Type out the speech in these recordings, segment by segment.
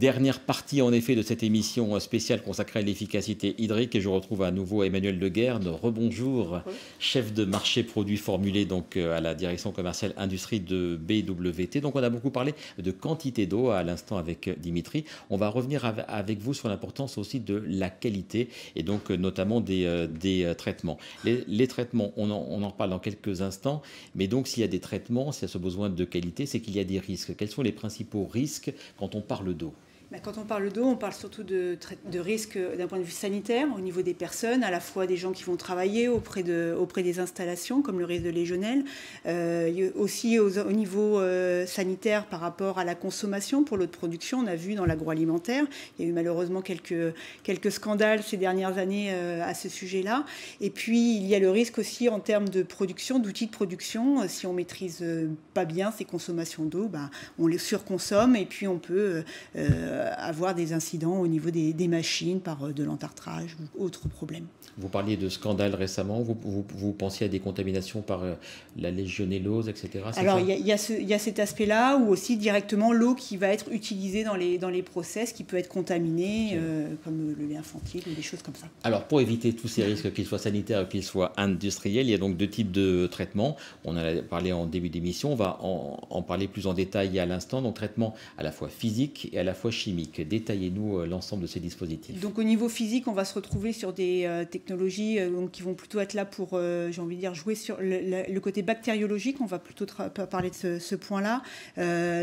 Dernière partie en effet de cette émission spéciale consacrée à l'efficacité hydrique et je retrouve à nouveau Emmanuel Deguerne. Rebonjour, chef de marché produits formulés donc à la direction commerciale industrie de BWT. Donc on a beaucoup parlé de quantité d'eau à l'instant avec Dimitri. On va revenir avec vous sur l'importance aussi de la qualité et donc notamment des traitements. Les traitements, on en parle dans quelques instants, mais donc s'il y a des traitements, s'il y a ce besoin de qualité, c'est qu'il y a des risques. Quels sont les principaux risques quand on parle d'eau ? Quand on parle d'eau, on parle surtout de risques d'un point de vue sanitaire, au niveau des personnes, à la fois des gens qui vont travailler auprès des installations, comme le risque de légionelle, aussi au niveau sanitaire par rapport à la consommation pour l'eau de production. On a vu dans l'agroalimentaire, il y a eu malheureusement quelques scandales ces dernières années à ce sujet-là. Et puis, il y a le risque aussi en termes de production, d'outils de production. Si on ne maîtrise pas bien ces consommations d'eau, on les surconsomme et puis on peut avoir des incidents au niveau des machines par de l'entartrage ou autres problèmes. Vous parliez de scandales récemment, vous pensiez à des contaminations par la légionellose, etc. Alors il y a cet aspect-là, ou aussi directement l'eau qui va être utilisée dans les process, qui peut être contaminée, comme le lait infantile ou des choses comme ça. Alors pour éviter tous ces risques, qu'ils soient sanitaires ou qu'ils soient industriels, il y a donc deux types de traitements. On en a parlé en début d'émission, on va en parler plus en détail à l'instant. Donc traitement à la fois physique et à la fois chimique. Détaillez-nous l'ensemble de ces dispositifs. Donc au niveau physique, on va se retrouver sur des technologies qui vont plutôt être là pour, j'ai envie de dire, jouer sur le côté bactériologique. On va plutôt parler de ce point-là.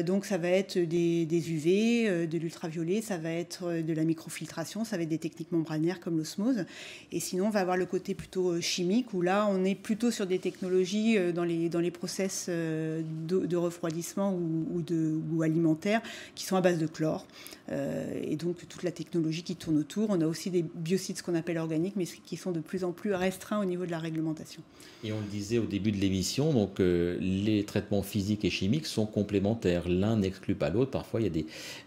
Donc ça va être des UV, de l'ultraviolet, ça va être de la microfiltration, ça va être des techniques membranaires comme l'osmose. Et sinon, on va avoir le côté plutôt chimique, où là, on est plutôt sur des technologies dans les process de refroidissement ou alimentaires qui sont à base de chlore. Et donc toute la technologie qui tourne autour. On a aussi des biocides, ce qu'on appelle organiques, mais qui sont de plus en plus restreints au niveau de la réglementation. Et on le disait au début de l'émission, donc les traitements physiques et chimiques sont complémentaires. L'un n'exclut pas l'autre. Parfois, il y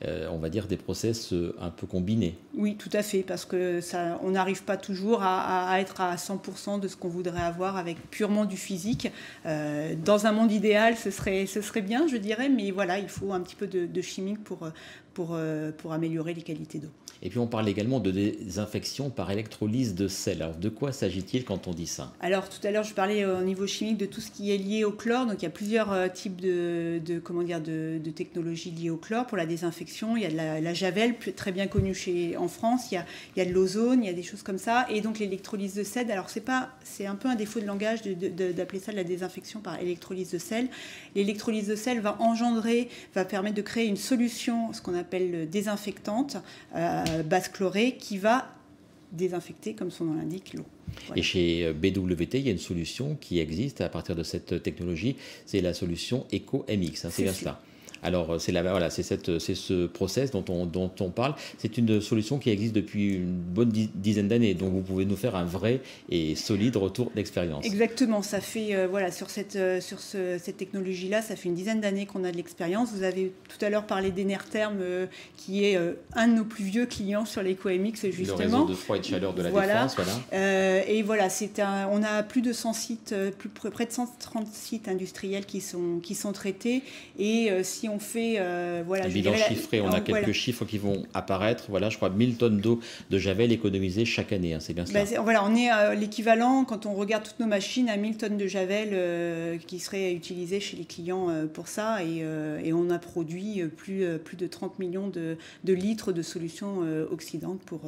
a on va dire des process un peu combinés. Oui, tout à fait, parce que on n'arrive pas toujours à être à 100% de ce qu'on voudrait avoir avec purement du physique. Dans un monde idéal, ce serait bien, je dirais, mais voilà, il faut un petit peu de chimique pour améliorer les qualités d'eau. Et puis on parle également de désinfection par électrolyse de sel. Alors de quoi s'agit-il quand on dit ça ? Alors tout à l'heure je parlais au niveau chimique de tout ce qui est lié au chlore. Donc il y a plusieurs types de technologies liées au chlore. Pour la désinfection, il y a de la javel très bien connue en France. Il y a de l'ozone, il y a des choses comme ça. Et donc l'électrolyse de sel. Alors c'est un peu un défaut de langage d'appeler ça de la désinfection par électrolyse de sel. L'électrolyse de sel va permettre de créer une solution, ce qu'on appelle désinfectante, base chlorée, qui va désinfecter, comme son nom l'indique, l'eau. Voilà. Et chez BWT, il y a une solution qui existe à partir de cette technologie, c'est la solution EcoMX, c'est bien cela. Alors, c'est ce process dont on parle. C'est une solution qui existe depuis une bonne dizaine d'années. Donc, vous pouvez nous faire un vrai et solide retour d'expérience. Exactement. Ça fait, sur cette technologie-là, ça fait une dizaine d'années qu'on a de l'expérience. Vous avez tout à l'heure parlé d'Enertherm, qui est un de nos plus vieux clients sur l'EcoMX, justement. Le réseau de froid et de chaleur de la Défense, voilà. Et voilà, on a plus de 100 sites, près de 130 sites industriels qui sont traités. Et si on fait un bilan chiffré, on a quelques chiffres qui vont apparaître. Voilà, je crois 1000 tonnes d'eau de javel économisées chaque année, c'est bien cela. On est à l'équivalent, quand on regarde toutes nos machines, à 1000 tonnes de javel qui seraient utilisées chez les clients pour ça. Et on a produit plus de 30 millions de litres de solutions oxydantes pour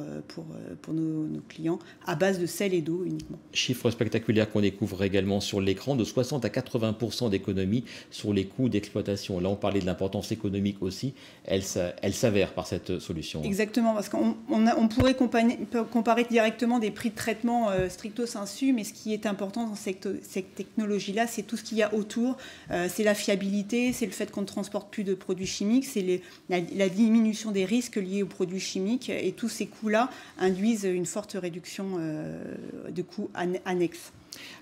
nos clients à base de sel et d'eau uniquement. Chiffre spectaculaire qu'on découvre également sur l'écran, de 60 à 80% d'économie sur les coûts d'exploitation. Là, on parlait de l'importance économique aussi, elle s'avère par cette solution. Exactement, parce qu'on pourrait comparer directement des prix de traitement stricto sensu, mais ce qui est important dans cette technologie-là, c'est tout ce qu'il y a autour. C'est la fiabilité, c'est le fait qu'on ne transporte plus de produits chimiques, c'est la diminution des risques liés aux produits chimiques, et tous ces coûts-là induisent une forte réduction de coûts annexes.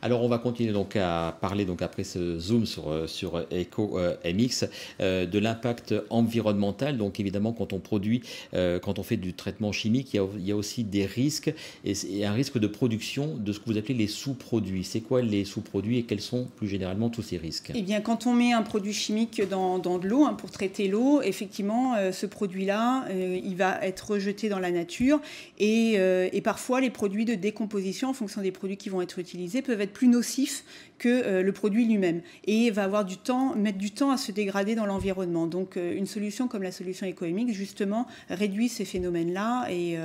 Alors on va continuer donc à parler donc après ce zoom sur EcoMX de l'impact environnemental. Donc évidemment quand on produit, quand on fait du traitement chimique, il y a aussi des risques et un risque de production de ce que vous appelez les sous-produits. C'est quoi les sous-produits et quels sont plus généralement tous ces risques? Eh bien, quand on met un produit chimique dans de l'eau, pour traiter l'eau, effectivement, ce produit-là, il va être rejeté dans la nature. Et parfois, les produits de décomposition, en fonction des produits qui vont être utilisés, peuvent être plus nocifs que le produit lui-même. Et va mettre du temps à se dégrader dans l'environnement. Donc, une solution comme la solution EcoMX, justement, réduit ces phénomènes-là et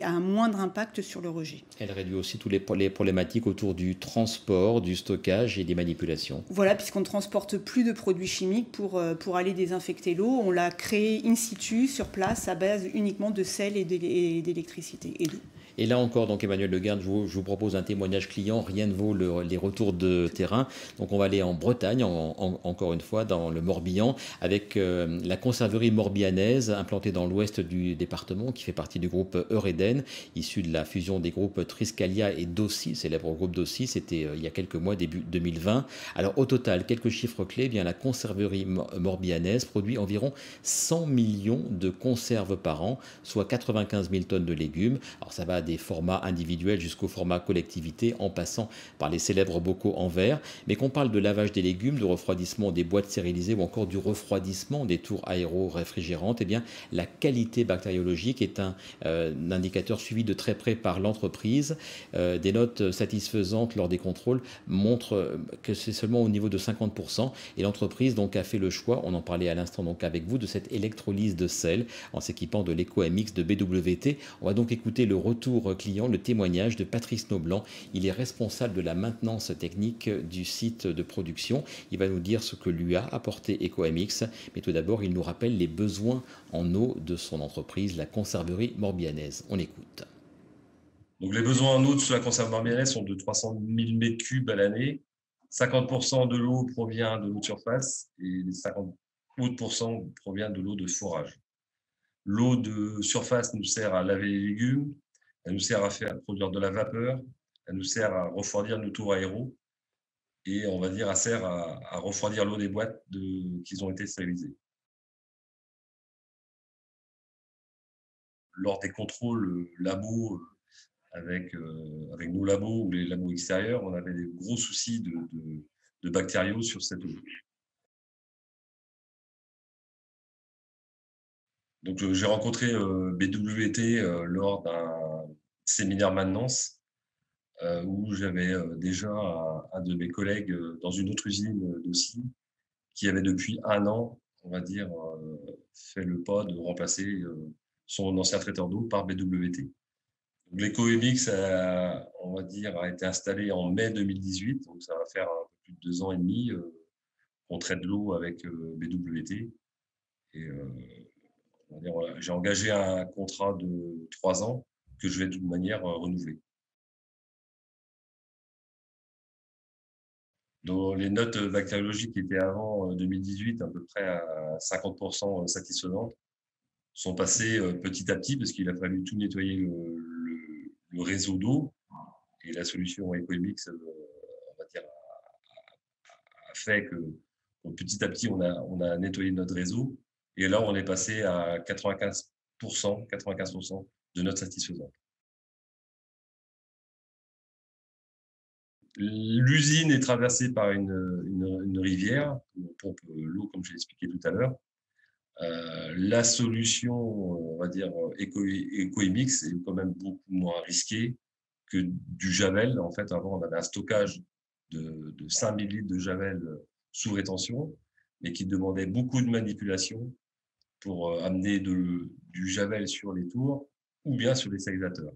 a un moindre impact sur le rejet. Elle réduit aussi toutes les problématiques autour du transport, du stockage et des manipulations. Voilà, puisqu'on ne transporte plus de produits chimiques pour aller désinfecter l'eau. On l'a créé in situ, sur place, à base uniquement de sel et d'électricité et d'eau. Et là encore, donc Emmanuel Leguerne, je vous propose un témoignage client. Rien ne vaut les retours de terrain. Donc on va aller en Bretagne, encore une fois, dans le Morbihan, avec la conserverie morbihanaise implantée dans l'ouest du département, qui fait partie du groupe Eureden, issu de la fusion des groupes Triscalia et Dossi, célèbre groupe Dossi. C'était il y a quelques mois, début 2020. Alors au total, quelques chiffres clés. Eh bien, la conserverie morbihanaise produit environ 100 millions de conserves par an, soit 95 000 tonnes de légumes. Alors ça va des formats individuels jusqu'au format collectivité, en passant par les célèbres bocaux en verre. Mais qu'on parle de lavage des légumes, de refroidissement des boîtes stérilisées ou encore du refroidissement des tours aéro-réfrigérantes, eh bien, la qualité bactériologique est un indicateur suivi de très près par l'entreprise. Des notes satisfaisantes lors des contrôles montrent que c'est seulement au niveau de 50%. Et l'entreprise donc a fait le choix, on en parlait à l'instant donc avec vous, de cette électrolyse de sel en s'équipant de l'EcoMX de BWT. On va donc écouter le retour client, le témoignage de Patrice Noblan. Il est responsable de la maintenance technique du site de production. Il va nous dire ce que lui a apporté EcoMX. Mais tout d'abord, il nous rappelle les besoins en eau de son entreprise, la conserverie morbihanaise. On écoute. Donc, les besoins en eau de la conserve morbihanaise sont de 300 000 mètres cubes à l'année. 50% de l'eau provient de l'eau de surface et les 50% provient de l'eau de forage. L'eau de surface nous sert à laver les légumes, elle nous sert à produire de la vapeur, elle nous sert à refroidir nos tours aéros et on va dire elle sert à refroidir l'eau des boîtes qui ont été stérilisées. Lors des contrôles labos avec nos labos ou les labos extérieurs, on avait des gros soucis de bactériaux sur cette eau. Donc, j'ai rencontré BWT lors d'un séminaire maintenance où j'avais déjà un de mes collègues dans une autre usine d'aussi qui avait depuis 1 an, on va dire, fait le pas de remplacer son ancien traiteur d'eau par BWT. L'EcoMX, on va dire, a été installé en mai 2018, donc ça va faire un peu plus de 2 ans et demi qu'on traite l'eau avec BWT. Et j'ai engagé un contrat de 3 ans que je vais de toute manière renouveler. Donc, les notes bactériologiques qui étaient avant 2018 à peu près à 50% satisfaisantes sont passées petit à petit parce qu'il a fallu tout nettoyer le réseau d'eau et la solution EcoMX, on va dire, a fait que petit à petit on a nettoyé notre réseau et là on est passé à 95% de notes satisfaisantes. L'usine est traversée par une rivière, où on pompe l'eau, comme j'ai expliqué tout à l'heure. La solution, on va dire, EcoMX est quand même beaucoup moins risquée que du javel. En fait, avant, on avait un stockage de 5000 litres de javel sous rétention, mais qui demandait beaucoup de manipulation pour amener du javel sur les tours ou bien sur les stérilisateurs.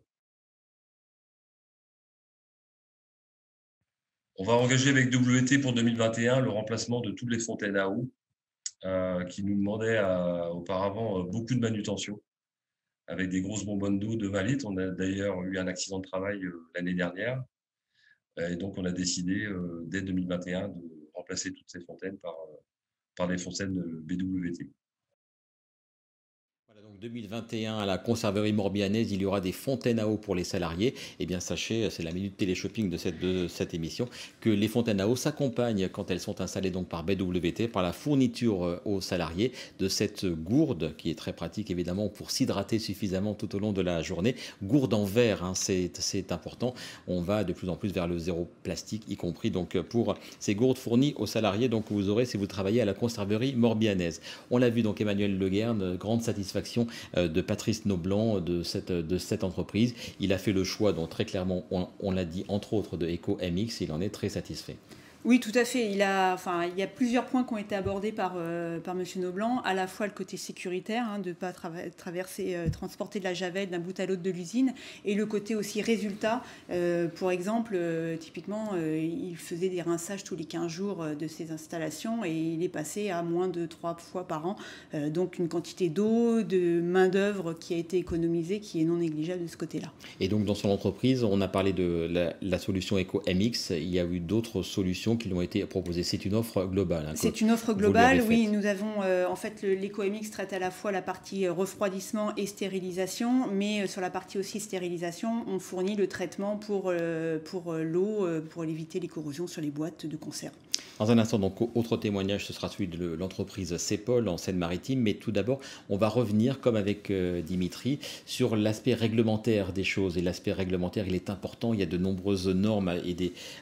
On va engager avec WT pour 2021 le remplacement de toutes les fontaines à eau qui nous demandaient auparavant beaucoup de manutention avec des grosses bonbonnes d'eau de 20 litres. On a d'ailleurs eu un accident de travail l'année dernière et donc on a décidé dès 2021 de remplacer toutes ces fontaines par des fontaines BWT. Donc 2021, à la conserverie morbihannaise, il y aura des fontaines à eau pour les salariés. Eh bien, sachez, c'est la minute télé-shopping de cette émission, que les fontaines à eau s'accompagnent quand elles sont installées donc par BWT, par la fourniture aux salariés de cette gourde, qui est très pratique évidemment pour s'hydrater suffisamment tout au long de la journée. Gourde en verre, hein, c'est important. On va de plus en plus vers le zéro plastique, y compris donc pour ces gourdes fournies aux salariés. Donc vous aurez si vous travaillez à la conserverie morbihannaise. On l'a vu donc Emmanuel Le Guen, grande satisfaction de Patrice Noblan de cette entreprise. Il a fait le choix, donc très clairement, on l'a dit, entre autres de Eco MX. Il en est très satisfait. Oui, tout à fait. Il y a plusieurs points qui ont été abordés par M. Noblan, à la fois le côté sécuritaire, hein, de ne pas transporter de la javel d'un bout à l'autre de l'usine, et le côté aussi résultat. Pour exemple, typiquement, il faisait des rinçages tous les 15 jours de ses installations et il est passé à moins de 3 fois par an. Donc une quantité d'eau, de main-d'œuvre qui a été économisée, qui est non négligeable de ce côté-là. Et donc dans son entreprise, on a parlé de la solution Eco MX. Il y a eu d'autres solutions qui lui ont été proposées. C'est une offre globale. Hein, c'est une offre globale, oui. Nous avons, en fait, l'Eco MX traite à la fois la partie refroidissement et stérilisation, mais sur la partie aussi stérilisation, on fournit le traitement pour l'eau, pour éviter les corrosions sur les boîtes de conserve. Dans un instant, donc, autre témoignage, ce sera celui de l'entreprise Cepol en Seine-Maritime. Mais tout d'abord, on va revenir, comme avec Dimitri, sur l'aspect réglementaire des choses. Et l'aspect réglementaire, il est important. Il y a de nombreuses normes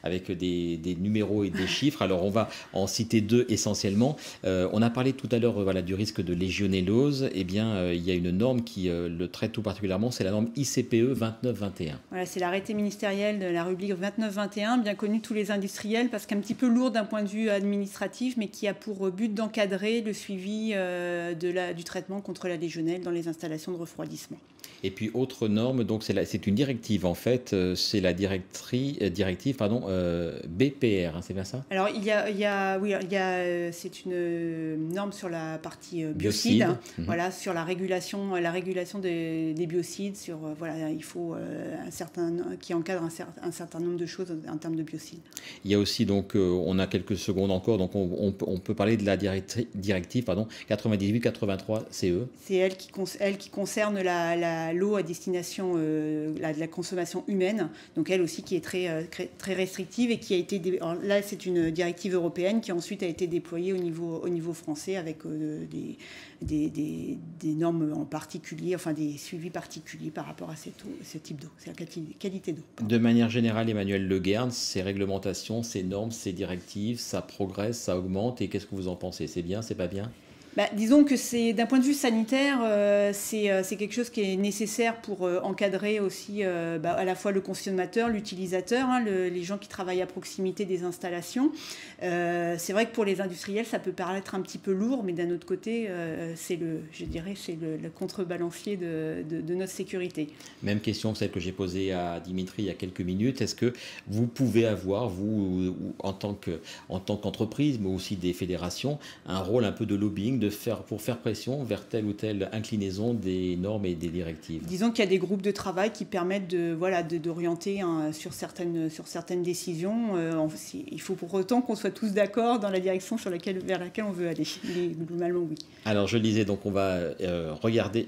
avec des numéros et des chiffres. Alors, on va en citer deux essentiellement. On a parlé tout à l'heure du risque de légionellose. Eh bien, il y a une norme qui le traite tout particulièrement. C'est la norme ICPE 2921. Voilà, c'est l'arrêté ministériel de la rubrique 2921, bien connu de tous les industriels, parce qu'un petit peu lourd d'un point de vue administratif, mais qui a pour but d'encadrer le suivi du traitement contre la légionelle dans les installations de refroidissement. Et puis autre norme, donc c'est une directive en fait, c'est la directive BPR, hein, c'est bien ça? Alors c'est une norme sur la partie biocide, hein, voilà, sur la régulation des biocides, sur il faut qui encadre un certain nombre de choses en termes de biocides. Il y a aussi donc on a quelques secondes encore, donc on peut parler de la directive 98-83 CE. C'est elle qui concerne l'eau à destination de la consommation humaine, donc elle aussi qui est très restrictive et qui a été là c'est une directive européenne qui ensuite a été déployée au niveau français avec des normes en particulier, enfin des suivis particuliers par rapport à ce type d'eau, c'est la qualité d'eau. De manière générale, Emmanuel Le Guen, ces réglementations, ces normes, ces directives, ça progresse, ça augmente, et qu'est-ce que vous en pensez? C'est bien, c'est pas bien? Disons que c'est d'un point de vue sanitaire, c'est quelque chose qui est nécessaire pour encadrer aussi à la fois le consommateur, l'utilisateur, hein, les gens qui travaillent à proximité des installations. C'est vrai que pour les industriels, ça peut paraître un petit peu lourd, mais d'un autre côté, c'est le contrebalancier de notre sécurité. Même question, celle que j'ai posée à Dimitri il y a quelques minutes. Est-ce que vous pouvez avoir, vous, en tant qu'entreprise, mais aussi des fédérations, un rôle un peu de lobbying, pour faire pression vers telle ou telle inclinaison des normes et des directives? Disons qu'il y a des groupes de travail qui permettent d'orienter sur certaines décisions. Il faut pour autant qu'on soit tous d'accord dans la direction vers laquelle on veut aller. Mais globalement, oui. Alors, je le disais, donc on va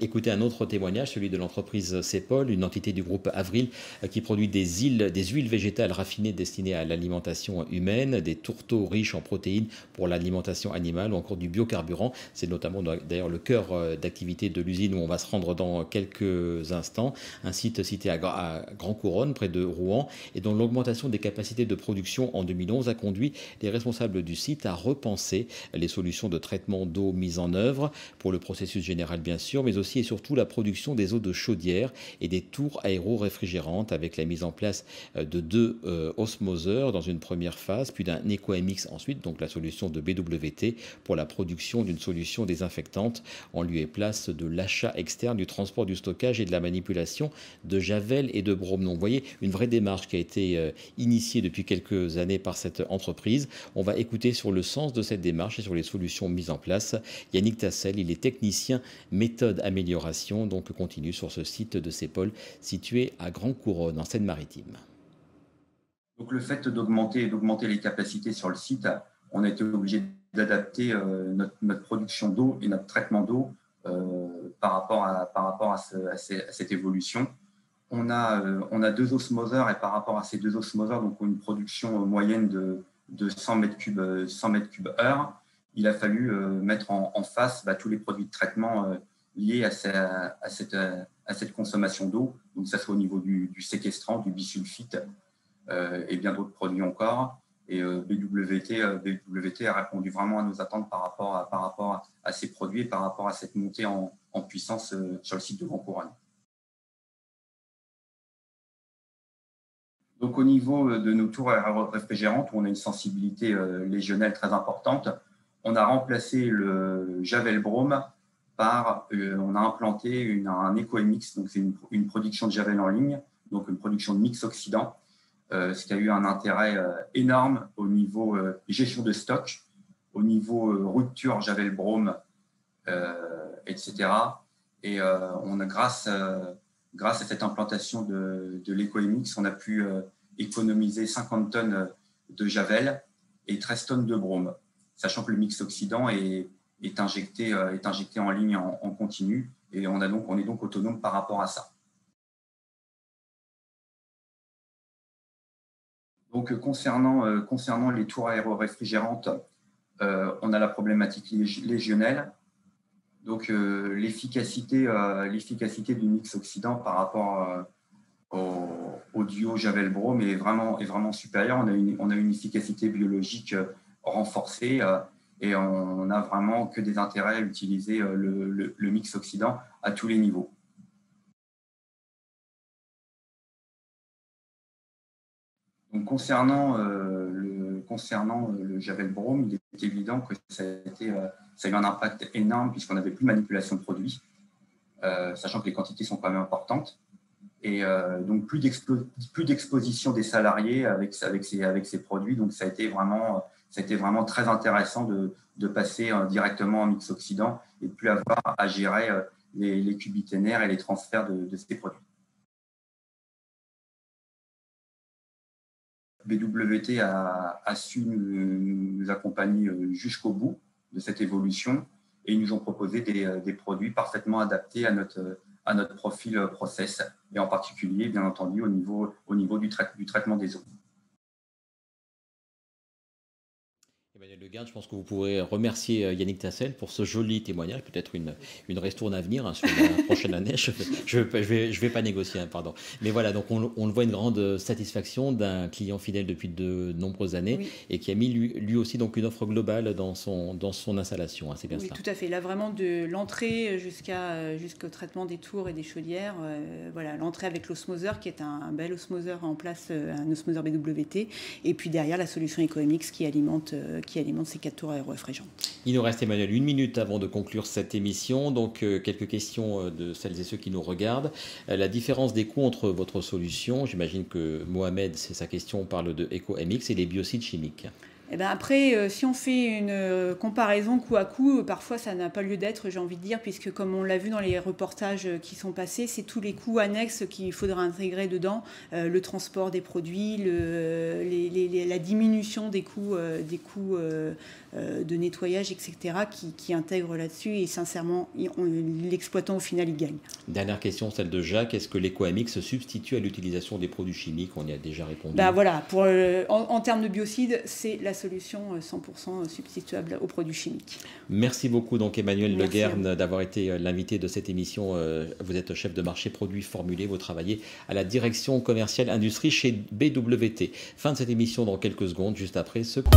écouter un autre témoignage, celui de l'entreprise Cepol, une entité du groupe Avril qui produit des huiles végétales raffinées destinées à l'alimentation humaine, des tourteaux riches en protéines pour l'alimentation animale ou encore du biocarburant. C'est notamment d'ailleurs le cœur d'activité de l'usine où on va se rendre dans quelques instants. Un site situé à Grand Couronne, près de Rouen, et dont l'augmentation des capacités de production en 2011 a conduit les responsables du site à repenser les solutions de traitement d'eau mises en œuvre pour le processus général bien sûr, mais aussi et surtout la production des eaux de chaudière et des tours aéro-réfrigérantes avec la mise en place de 2 osmoseurs dans une première phase, puis d'un Eco MX ensuite, donc la solution de BWT pour la production d'une solution désinfectante en lieu et place de l'achat externe, du transport, du stockage et de la manipulation de javel et de brome. Donc, vous voyez, une vraie démarche qui a été initiée depuis quelques années par cette entreprise. On va écouter sur le sens de cette démarche et sur les solutions mises en place Yannick Tassel, il est technicien méthode amélioration, donc continue sur ce site de Cepol situé à Grand Couronne en Seine-Maritime. Donc le fait d'augmenter les capacités sur le site, on a été obligé d'adapter notre production d'eau et notre traitement d'eau par rapport à cette évolution. On a 2 osmoseurs, et par rapport à ces 2 osmoseurs, donc une production moyenne de 100 m3 heure, il a fallu mettre en face tous les produits de traitement liés à cette consommation d'eau, donc que ce soit au niveau du séquestrant, du bisulfite et bien d'autres produits encore. Et BWT a répondu vraiment à nos attentes par rapport à ces produits et par rapport à cette montée en puissance sur le site de Grand Couronne. Donc, au niveau de nos tours aéro-réfrigérantes, où on a une sensibilité légionnelle très importante, on a remplacé le Javel Brome par, on a implanté un EcoMix, donc c'est une production de Javel en ligne, donc une production de mix oxydant, ce qui a eu un intérêt énorme au niveau gestion de stock, au niveau rupture Javel Brome, etc. Et on a grâce à cette implantation de l'EcoMix, on a pu économiser 50 tonnes de Javel et 13 tonnes de brome, sachant que le mix oxydant est injecté en ligne en continu, et on est donc autonome par rapport à ça. Donc, concernant les tours aéro-réfrigérantes, on a la problématique légionnelle. Donc, l'efficacité du mix oxydant par rapport au duo Javel-Brome est vraiment supérieure. On a une efficacité biologique renforcée et on n'a vraiment que des intérêts à utiliser le mix oxydant à tous les niveaux. Donc, concernant le Javel-Brome, il est évident que ça a eu un impact énorme puisqu'on n'avait plus de manipulation de produits, sachant que les quantités sont quand même importantes. Et donc, plus d'exposition des salariés avec ces produits. Donc, ça a été vraiment très intéressant de passer directement en mix oxydant et de ne plus avoir à gérer les cubiténaires et les transferts de ces produits. BWT a su nous accompagner jusqu'au bout de cette évolution et ils nous ont proposé des produits parfaitement adaptés à notre profil process et en particulier, bien entendu, au niveau du traitement des eaux. Emmanuel Leguerne, je pense que vous pourrez remercier Yannick Tassel pour ce joli témoignage, peut-être une ristourne à venir sur la prochaine année. Je vais pas négocier, pardon. Mais voilà, donc on le voit, une grande satisfaction d'un client fidèle depuis de nombreuses années, oui, et qui a mis lui aussi donc une offre globale dans son installation. Hein, c'est bien, oui, cela. Tout à fait. Là, vraiment, de l'entrée jusqu'au traitement des tours et des chaudières, voilà, l'entrée avec l'osmoseur qui est un bel osmoseur en place, un osmoseur BWT, et puis derrière la solution EcoMix qui alimente ces 4 tours aéro-réfrigérantes. Il nous reste, Emmanuel, 1 minute avant de conclure cette émission. Donc, quelques questions de celles et ceux qui nous regardent. La différence des coûts entre votre solution, j'imagine que Mohamed, c'est sa question, parle de EcoMix et les biocides chimiques. Eh ben après, si on fait une comparaison coup à coup, parfois ça n'a pas lieu d'être, j'ai envie de dire, puisque comme on l'a vu dans les reportages qui sont passés, c'est tous les coûts annexes qu'il faudra intégrer dedans, le transport des produits, la diminution des coûts de nettoyage, etc., qui intègrent là-dessus, et sincèrement, l'exploitant au final, il gagne. Dernière question, celle de Jacques. Est-ce que l'EcoMix se substitue à l'utilisation des produits chimiques? On y a déjà répondu. Ben voilà, en termes de biocides, c'est la solution 100% substituable aux produits chimiques. Merci beaucoup donc Emmanuel Leguerne d'avoir été l'invité de cette émission. Vous êtes chef de marché produits formulés, vous travaillez à la direction commerciale industrie chez BWT. Fin de cette émission dans quelques secondes, juste après ce coup.